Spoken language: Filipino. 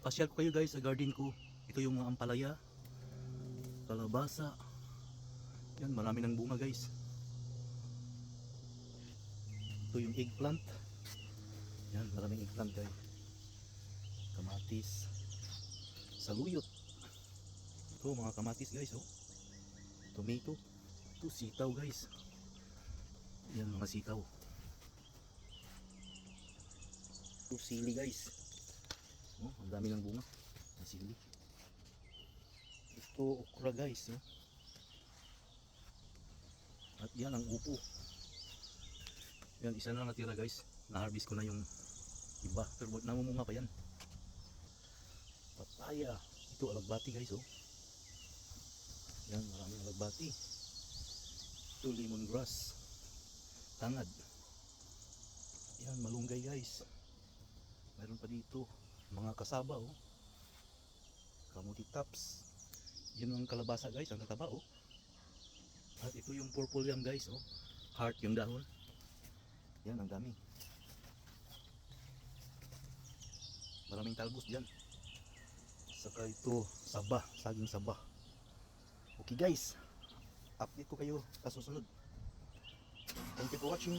Pasyal ko kayo guys sa garden ko. Ito yung mga ampalaya, kalabasa. Yan, marami ng bunga guys. Ito yung eggplant. Yan, maraming eggplant guys. Kamatis, saluyot. Ito mga kamatis guys, oh. Tomato. Ito sitaw guys. Yan mga sitaw. Ito sili guys. Oh, ang dami ng bunga. Ang sili. Ito okra guys, oh. At yan ang upo. Yan, isa na natira guys. Na-harvest ko na yung iba. Pero namumunga pa yan. Papaya. Ito alagbati guys, oh. Yan, maraming alagbati. Ito lemongrass. Tangad. Yan, malunggay guys. Mayroon pa dito mga kasaba, oh. Kamuti tops. Yan ang kalabasa guys, ang tataba, oh. At ito yung purple yam guys, oh. Heart yung dahon. Yan, ang dami. Maraming talbos dyan. Saka ito, saba, saging saba. Okay guys, update ko kayo sa susunod. Thank you for watching.